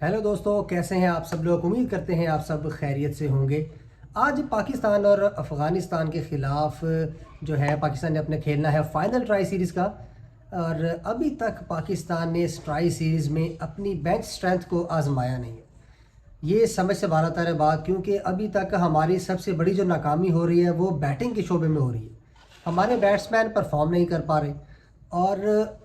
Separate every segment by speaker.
Speaker 1: Hello दोस्तों, कैसे हैं आप सब लोग। उम्मीद करते हैं आप सब खैरियत से होंगे। आज पाकिस्तान और अफ़गानिस्तान के ख़िलाफ़ जो है पाकिस्तान ने अपने खेलना है फ़ाइनल ट्राई सीरीज़ का। और अभी तक पाकिस्तान ने इस ट्राई सीरीज़ में अपनी बेंच स्ट्रेंथ को आजमाया नहीं है। ये समझ से बाहर आता है बात, क्योंकि अभी तक हमारी सबसे बड़ी जो नाकामी हो रही है वो बैटिंग के शोबे में हो रही है। हमारे बैट्समैन परफॉर्म नहीं कर पा रहे। और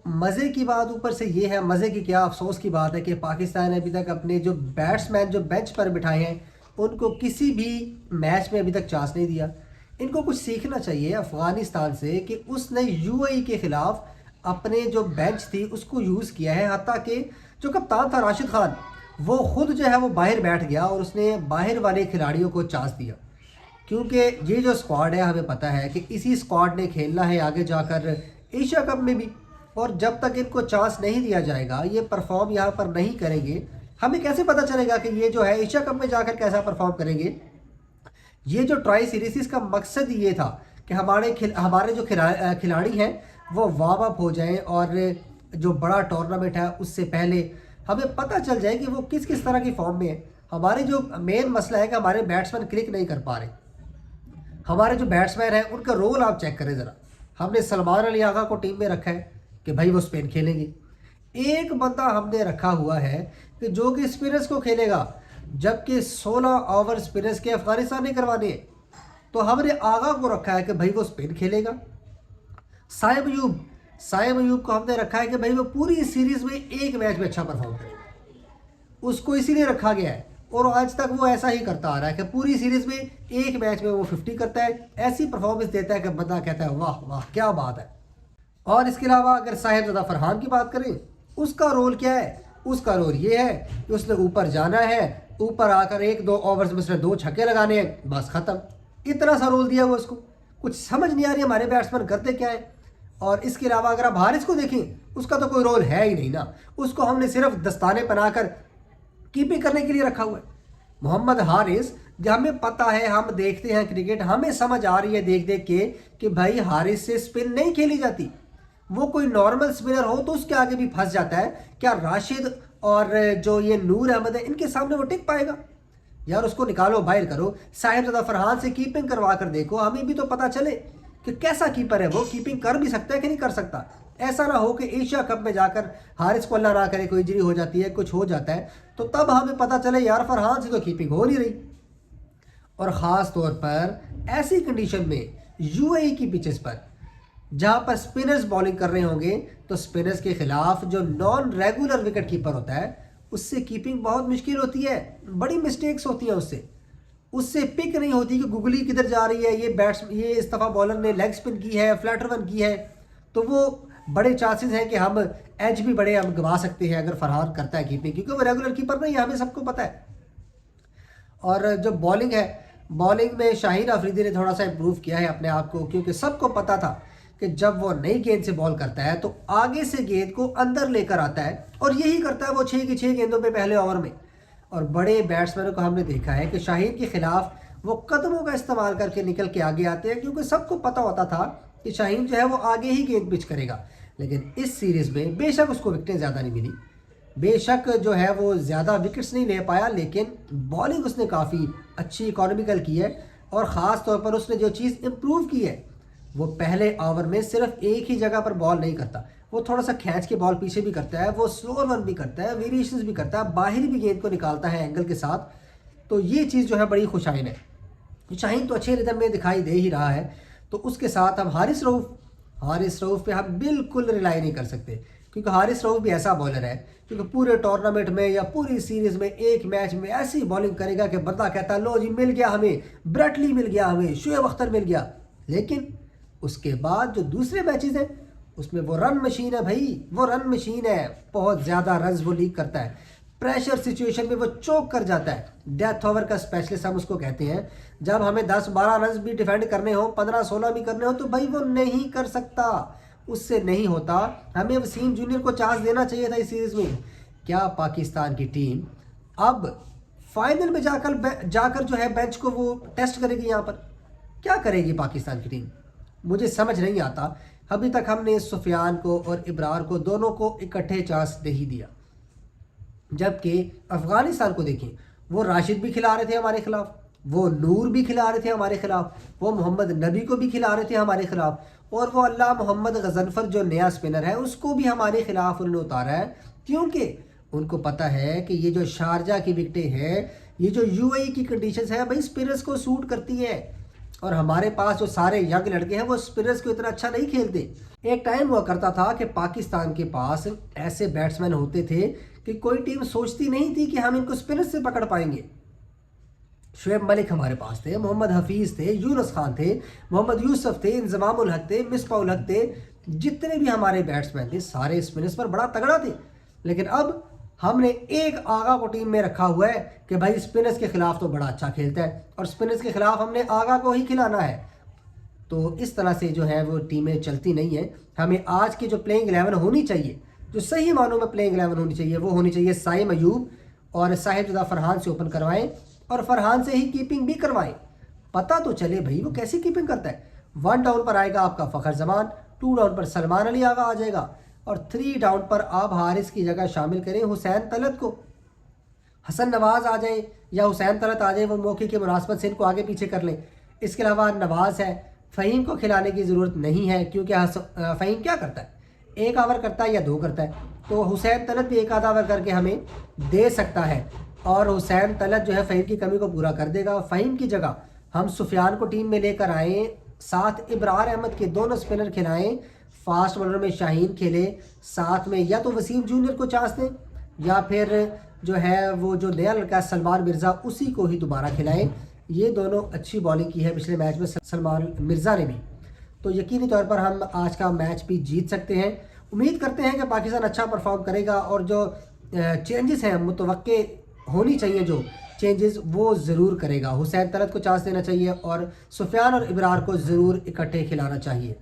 Speaker 1: मज़े की बात ऊपर से ये है, मज़े की क्या अफसोस की बात है कि पाकिस्तान ने अभी तक अपने जो बैट्समैन जो बेंच पर बिठाए हैं उनको किसी भी मैच में अभी तक चांस नहीं दिया। इनको कुछ सीखना चाहिए अफ़गानिस्तान से कि उसने यूएई के ख़िलाफ़ अपने जो बेंच थी उसको यूज़ किया है। हत्ता कि जो कप्तान था राशिद खान, वो ख़ुद जो है वो बाहर बैठ गया और उसने बाहर वाले खिलाड़ियों को चांस दिया। क्योंकि ये जो स्क्वाड है हमें पता है कि इसी स्क्वाड ने खेलना है आगे जाकर एशिया कप में भी। और जब तक इनको चांस नहीं दिया जाएगा, ये परफॉर्म यहाँ पर नहीं करेंगे, हमें कैसे पता चलेगा कि ये जो है एशिया कप में जाकर कैसा परफॉर्म करेंगे। ये जो ट्राई सीरीज इसका मकसद ये था कि हमारे जो खिलाड़ी हैं वो वार्म अप हो जाएं और जो बड़ा टूर्नामेंट है उससे पहले हमें पता चल जाए कि वो किस किस तरह की फॉर्म में है। हमारे जो मेन मसला है कि हमारे बैट्समैन क्लिक नहीं कर पा रहे। हमारे जो बैट्समैन हैं उनका रोल आप चेक करें ज़रा। हमने सलमान अली आगा को टीम में रखा है कि भाई वो स्पिन खेलेंगे। एक बंदा हमने रखा हुआ है कि जो कि स्पिनर्स को खेलेगा, जबकि 16 ओवर स्पिनर्स के अफगानिस्तान ने करवाने हैं। तो हमने आगा को रखा है कि भाई वो स्पिन खेलेगा। साइम अयूब को हमने रखा है कि भाई वो पूरी सीरीज में एक मैच में अच्छा परफॉर्म करेगा। उसको इसीलिए रखा गया है और आज तक वो ऐसा ही करता आ रहा है कि पूरी सीरीज में एक मैच में वो 50 करता है। ऐसी परफॉर्मेंस देता है कि बंदा कहता है वाह वाह क्या बात है। और इसके अलावा अगर साहिबजादा फरहान की बात करें, उसका रोल क्या है। उसका रोल ये है कि उसने ऊपर जाना है, ऊपर आकर एक दो ओवर्स में उसने 2 छक्के लगाने हैं, बस ख़त्म। इतना सा रोल दिया हुआ उसको। कुछ समझ नहीं आ रही हमारे बैट्समैन करते क्या है। और इसके अलावा अगर आप हारिस को देखें, उसका तो कोई रोल है ही नहीं ना। उसको हमने सिर्फ दस्ताने बनाकर कीपिंग करने के लिए रखा हुआ है। मोहम्मद हारिस, हमें पता है, हम देखते हैं क्रिकेट, हमें समझ आ रही है देख देख के कि भाई हारिस से स्पिन नहीं खेली जाती। वो कोई नॉर्मल स्पिनर हो तो उसके आगे भी फंस जाता है। क्या राशिद और जो ये नूर अहमद है इनके सामने वो टिक पाएगा। यार उसको निकालो, बाहर करो। साहिबजादा फरहान से कीपिंग करवा कर देखो, हमें भी तो पता चले कि कैसा कीपर है वो, कीपिंग कर भी सकता है कि नहीं कर सकता। ऐसा ना हो कि एशिया कप में जाकर हारिस को अल्लाह ना करे कोई इंजरी हो जाती है, कुछ हो जाता है, तो तब हमें पता चले यार फरहान से तो कीपिंग हो नहीं रही। और ख़ास तौर पर ऐसी कंडीशन में यूएई की पिचेस पर जहाँ पर स्पिनर्स बॉलिंग कर रहे होंगे, तो स्पिनर्स के खिलाफ जो नॉन रेगुलर विकेट कीपर होता है उससे कीपिंग बहुत मुश्किल होती है। बड़ी मिस्टेक्स होती हैं उससे पिक नहीं होती कि गुगली किधर जा रही है। ये इस दफ़ा बॉलर ने लेग स्पिन की है, फ्लैटर वन की है, तो वो बड़े चांसेस हैं कि हम एज भी बड़े हम गंवा सकते हैं अगर फरहान करता है कीपिंग, क्योंकि वो रेगुलर कीपर नहीं है, हमें सबको पता है। और जो बॉलिंग है, बॉलिंग में शाहीन अफरीदी ने थोड़ा सा इम्प्रूव किया है अपने आप को, क्योंकि सबको पता था कि जब वो नई गेंद से बॉल करता है तो आगे से गेंद को अंदर लेकर आता है, और यही करता है वो 6 की 6 गेंदों पे पहले ओवर में। और बड़े बैट्समैनों को हमने देखा है कि शाहीन के खिलाफ वो कदमों का इस्तेमाल करके निकल के आगे आते हैं, क्योंकि सबको पता होता था कि शाहीन जो है वो आगे ही गेंद पिच करेगा। लेकिन इस सीरीज़ में बेशक उसको विकेटें ज़्यादा नहीं मिली, बेशक जो है वो ज़्यादा विकेट्स नहीं ले पाया, लेकिन बॉलिंग उसने काफ़ी अच्छी इकोनॉमिकल की है। और ख़ास तौर पर उसने जो चीज़ इम्प्रूव की है, वो पहले ओवर में सिर्फ एक ही जगह पर बॉल नहीं करता, वो थोड़ा सा खींच के बॉल पीछे भी करता है, वो स्लोअर वन भी करता है, वेरिएशंस भी करता है, बाहर भी गेंद को निकालता है एंगल के साथ। तो ये चीज़ जो है बड़ी खुशाइन है। शाहीन तो अच्छे रिदम में दिखाई दे ही रहा है। तो उसके साथ हम हारिस रऊफ पे हम बिल्कुल रिलाई नहीं कर सकते, क्योंकि हारिस रऊफ भी ऐसा बॉलर है क्योंकि पूरे टूर्नामेंट में या पूरी सीरीज़ में एक मैच में ऐसी बॉलिंग करेगा कि बंदा कहता है लो जी मिल गया हमें, ब्रेटली मिल गया हमें, शुएब अख्तर मिल गया। लेकिन उसके बाद जो दूसरे मैचेस हैं उसमें वो रन मशीन है भाई, वो रन मशीन है। बहुत ज़्यादा रन वो लीक करता है, प्रेशर सिचुएशन में वो चोक कर जाता है। डेथ ओवर का स्पेशलिस्ट हम उसको कहते हैं। जब हमें 10-12 रन भी डिफेंड करने हो, 15-16 भी करने हो, तो भाई वो नहीं कर सकता, उससे नहीं होता। हमें वसीम जूनियर को चांस देना चाहिए था इस सीरीज़ में। क्या पाकिस्तान की टीम अब फाइनल में जाकर जो है बेंच को वो टेस्ट करेगी? यहाँ पर क्या करेगी पाकिस्तान की टीम, मुझे समझ नहीं आता। अभी तक हमने सुफियान को और इब्रार को दोनों को इकट्ठे चांस दे ही दिया। जबकि अफ़गानिस्तान को देखें, वो राशिद भी खिला रहे थे हमारे खिलाफ, वो नूर भी खिला रहे थे हमारे खिलाफ, वो मोहम्मद नबी को भी खिला रहे थे हमारे खिलाफ, और वो अल्लाह मोहम्मद गजनफर जो नया स्पिनर है उसको भी हमारे खिलाफ उन्होंने उतारा है, क्योंकि उनको पता है कि ये जो शारजा की विकेटें हैं, ये जो यूएई की कंडीशंस है भाई स्पिनर्स को सूट करती है, और हमारे पास जो सारे यंग लड़के हैं वो स्पिनर्स को इतना अच्छा नहीं खेलते। एक टाइम हुआ करता था कि पाकिस्तान के पास ऐसे बैट्समैन होते थे कि कोई टीम सोचती नहीं थी कि हम इनको स्पिनर्स से पकड़ पाएंगे। शुएब मलिक हमारे पास थे, मोहम्मद हफीज़ थे, यूनुस खान थे, मोहम्मद यूसुफ थे, इंजमाम उल हक थे, मिसबा उल हक थे, जितने भी हमारे बैट्समैन थे सारे स्पिनर्स पर बड़ा तगड़ा थे। लेकिन अब हमने एक आगा को टीम में रखा हुआ है कि भाई स्पिनर्स के खिलाफ तो बड़ा अच्छा खेलता है, और स्पिनर्स के खिलाफ हमने आगा को ही खिलाना है। तो इस तरह से जो है वो टीमें चलती नहीं है। हमें आज की जो प्लेइंग 11 होनी चाहिए, जो सही मानों में प्लेइंग 11 होनी चाहिए, वो होनी चाहिए साइम अयूब और साहिबजादा फरहान से ओपन करवाएं, और फरहान से ही कीपिंग भी करवाएं, पता तो चले भाई वो कैसी कीपिंग करता है। 1 डाउन पर आएगा आपका फ़खर जमान, 2 डाउन पर सलमान अली आगा आ जाएगा, और 3 डाउन पर आप हारिस की जगह शामिल करें हुसैन तलत को। हसन नवाज़ आ जाए या हुसैन तलत आ जाए, वो मौके की मुनासबत से इनको आगे पीछे कर लें। इसके अलावा नवाज़ है, फ़हीम को खिलाने की ज़रूरत नहीं है, क्योंकि फ़हीम क्या करता है, 1 ओवर करता है या 2 करता है, तो हुसैन तलत भी 1 आधा ओवर करके हमें दे सकता है, और हुसैन तलत जो है फ़हीम की कमी को पूरा कर देगा। फ़हीम की जगह हम सुफियान को टीम में लेकर आएँ, साथ इब्रार अहमद के दोनों स्पिनर खिलाएँ, फास्ट बॉलर में शाहीन खेले, साथ में या तो वसीम जूनियर को चांस दें, या फिर जो है वो जो नया लड़का सलमान मिर्ज़ा उसी को ही दोबारा खिलाएं। ये दोनों अच्छी बॉलिंग की है पिछले मैच में सलमान मिर्ज़ा ने भी, तो यकीनी तौर पर हम आज का मैच भी जीत सकते हैं। उम्मीद करते हैं कि पाकिस्तान अच्छा परफॉर्म करेगा, और जो चेंजेस हैं मुतवक्के होनी चाहिए, जो चेंजेस वो ज़रूर करेगा। हुसैन तलत को चांस देना चाहिए और सुफियान और इब्रार को ज़रूर इकट्ठे खिलाना चाहिए।